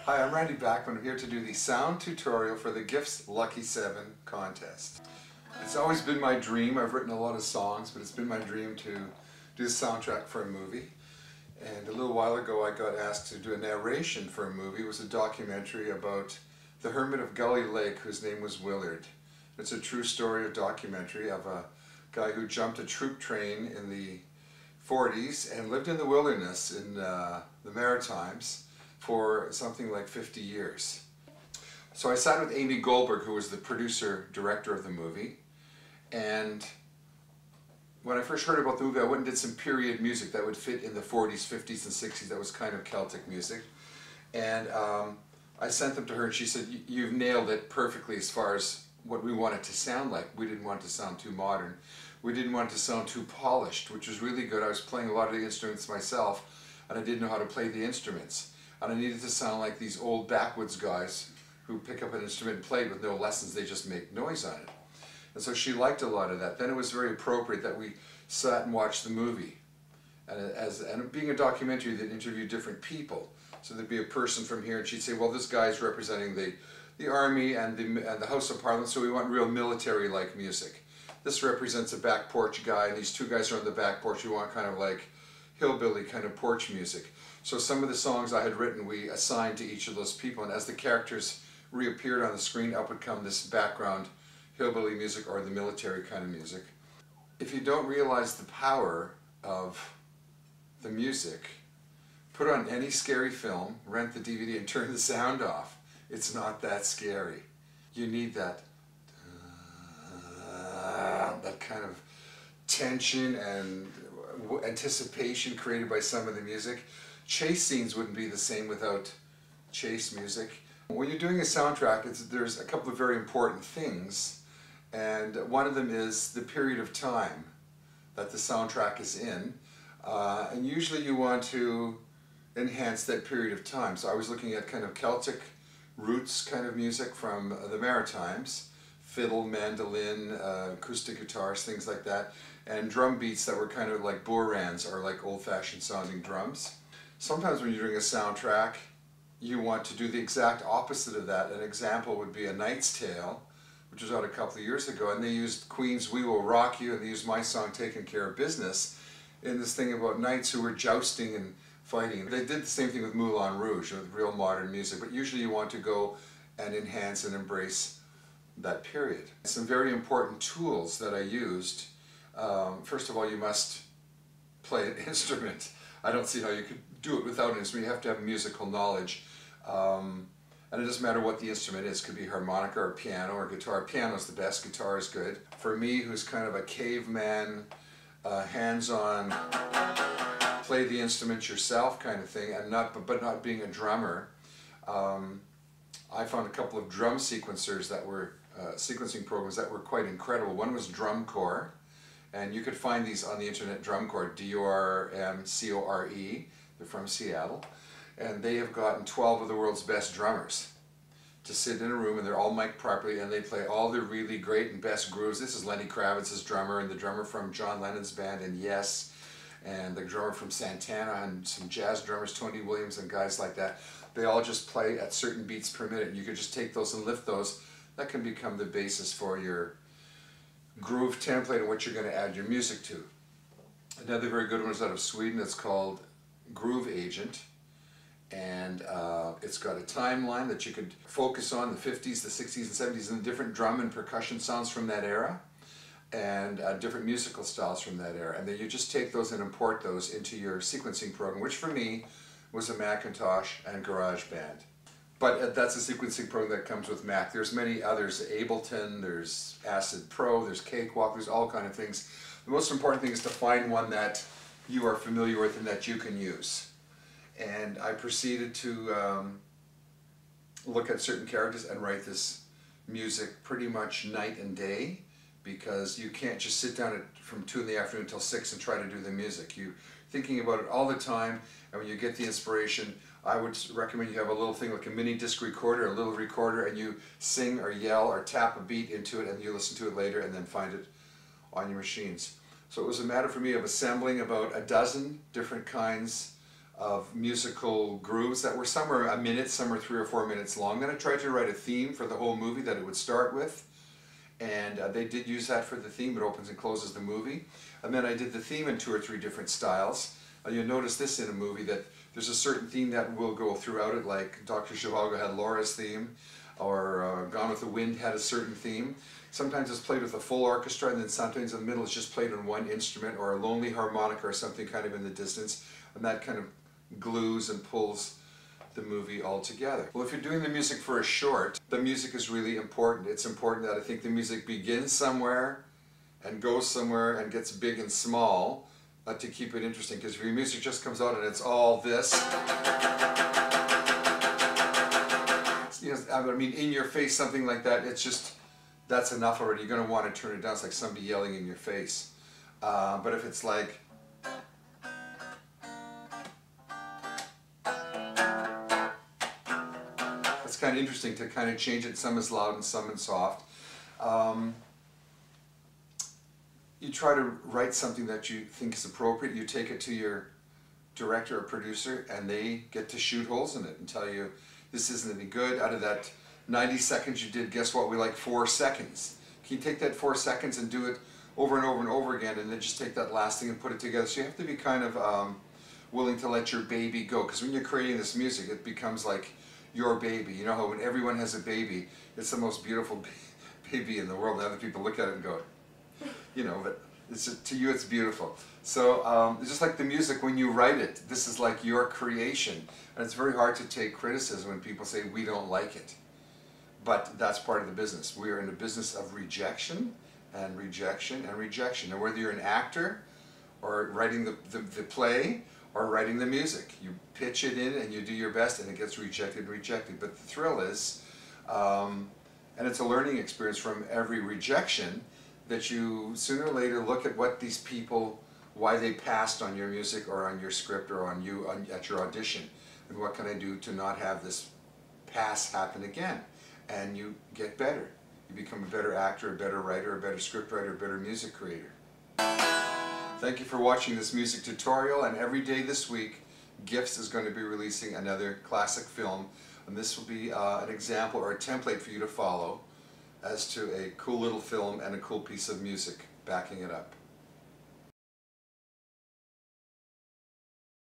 Hi, I'm Randy Bachman. I'm here to do the sound tutorial for the Gifts Lucky 7 contest. It's always been my dream. I've written a lot of songs, but it's been my dream to do the soundtrack for a movie. And a little while ago I got asked to do a narration for a movie. It was a documentary about the hermit of Gully Lake whose name was Willard. It's a true story, a documentary of a guy who jumped a troop train in the 40s and lived in the wilderness in the Maritimes for something like 50 years. So I sat with Amy Goldberg, who was the producer, director of the movie, and when I first heard about the movie, I went and did some period music that would fit in the 40s, 50s, and 60s. That was kind of Celtic music. And I sent them to her, and she said, "You've nailed it perfectly as far as what we want it to sound like. We didn't want it to sound too modern. We didn't want it to sound too polished," which was really good. I was playing a lot of the instruments myself, and I didn't know how to play the instruments. And I needed to sound like these old backwoods guys who pick up an instrument and play it with no lessons, they just make noise on it. And so she liked a lot of that. Then it was very appropriate that we sat and watched the movie. And being a documentary that interviewed different people, so there'd be a person from here and she'd say, well, this guy's representing the army and the House of Parliament, so we want real military-like music. This represents a back porch guy, and these two guys are on the back porch. We want kind of like hillbilly kind of porch music. So some of the songs I had written, we assigned to each of those people, and as the characters reappeared on the screen, up would come this background hillbilly music or the military kind of music. If you don't realize the power of the music, put on any scary film, rent the DVD, and turn the sound off. It's not that scary. You need that kind of tension and anticipation created by some of the music. Chase scenes wouldn't be the same without chase music. When you're doing a soundtrack, there's a couple of very important things, and one of them is the period of time that the soundtrack is in, and usually you want to enhance that period of time. So I was looking at kind of Celtic roots kind of music from the Maritimes, fiddle, mandolin, acoustic guitars, things like that, and drum beats that were kind of like bourans or like old-fashioned sounding drums. Sometimes when you're doing a soundtrack, you want to do the exact opposite of that. An example would be A Knight's Tale, which was out a couple of years ago, and they used Queen's We Will Rock You, and they used my song Taking Care of Business in this thing about knights who were jousting and fighting. They did the same thing with Moulin Rouge, with real modern music, but usually you want to go and enhance and embrace that period. Some very important tools that I used. First of all, you must play an instrument. I don't see how you could do it without an instrument. You have to have musical knowledge. And it doesn't matter what the instrument is. It could be harmonica or piano or guitar. Piano's the best, guitar is good. For me, who's kind of a caveman, hands-on, play the instrument yourself kind of thing, and but not being a drummer, I found a couple of drum sequencers that were, sequencing programs that were quite incredible. One was Drumcore, and you could find these on the internet, Drumcore, D-U-R-M-C-O-R-E. They're from Seattle, and they have gotten 12 of the world's best drummers to sit in a room, and they're all mic'd properly, and they play all the really great and best grooves. This is Lenny Kravitz's drummer, and the drummer from John Lennon's band, and Yes, and the drummer from Santana, and some jazz drummers, Tony Williams, and guys like that. They all just play at certain beats per minute, and you could just take those and lift those. That can become the basis for your groove template and what you're going to add your music to. Another very good one is out of Sweden. It's called Groove Agent, and it's got a timeline that you could focus on, the 50s, the 60s, and 70s, and the different drum and percussion sounds from that era, and different musical styles from that era. And then you just take those and import those into your sequencing program, which for me was a Macintosh and GarageBand. But that's a sequencing program that comes with Mac. There's many others, Ableton, there's Acid Pro, there's Cakewalk, there's all kind of things. The most important thing is to find one that you are familiar with and that you can use. And I proceeded to look at certain characters and write this music pretty much night and day, because you can't just sit down from 2 in the afternoon until 6 and try to do the music. You're thinking about it all the time, and when you get the inspiration, I would recommend you have a little thing like a mini disc recorder, a little recorder, and you sing or yell or tap a beat into it, and you listen to it later and then find it on your machines. So it was a matter for me of assembling about a dozen different kinds of musical grooves that were some are a minute, some are 3 or 4 minutes long. Then I tried to write a theme for the whole movie that it would start with. And they did use that for the theme. It opens and closes the movie. And then I did the theme in 2 or 3 different styles. You'll notice this in a movie that there's a certain theme that will go throughout it, like Dr. Zhivago had Laura's theme, or Gone with the Wind had a certain theme. Sometimes it's played with a full orchestra, and then sometimes in the middle it's just played on one instrument, or a lonely harmonica or something kind of in the distance, and that kind of glues and pulls the movie all together. Well, if you're doing the music for a short, the music is really important. It's important that I think the music begins somewhere and goes somewhere and gets big and small to keep it interesting, because if your music just comes out and it's all this, you know, I mean, in your face, something like that, it's just, that's enough already. You're going to want to turn it down. It's like somebody yelling in your face. But if it's like, it's kind of interesting to kind of change it. Some is loud and some is soft. You try to write something that you think is appropriate. You take it to your director or producer, and they get to shoot holes in it and tell you, this isn't any good. Out of that 90 seconds you did, guess what? We like 4 seconds. Can you take that 4 seconds and do it over and over and over again, and then just take that last thing and put it together? So you have to be kind of willing to let your baby go, because when you're creating this music, it becomes like your baby. You know how when everyone has a baby, it's the most beautiful baby in the world, and other people look at it and go, you know, but it's just, to you it's beautiful. So it's just like the music, when you write it, this is like your creation, and it's very hard to take criticism when people say we don't like it. But that's part of the business. We are in the business of rejection and rejection and rejection. And whether you're an actor or writing the play or writing the music, you pitch it in and you do your best, and it gets rejected and rejected. But the thrill is, and it's a learning experience from every rejection, that you sooner or later look at what these people, why they passed on your music or on your script or on you at your audition, and what can I do to not have this pass happen again. And you get better. You become a better actor, a better writer, a better scriptwriter, a better music creator. Thank you for watching this music tutorial, and every day this week, Gifts is going to be releasing another classic film, and this will be an example or a template for you to follow as to a cool little film and a cool piece of music backing it up.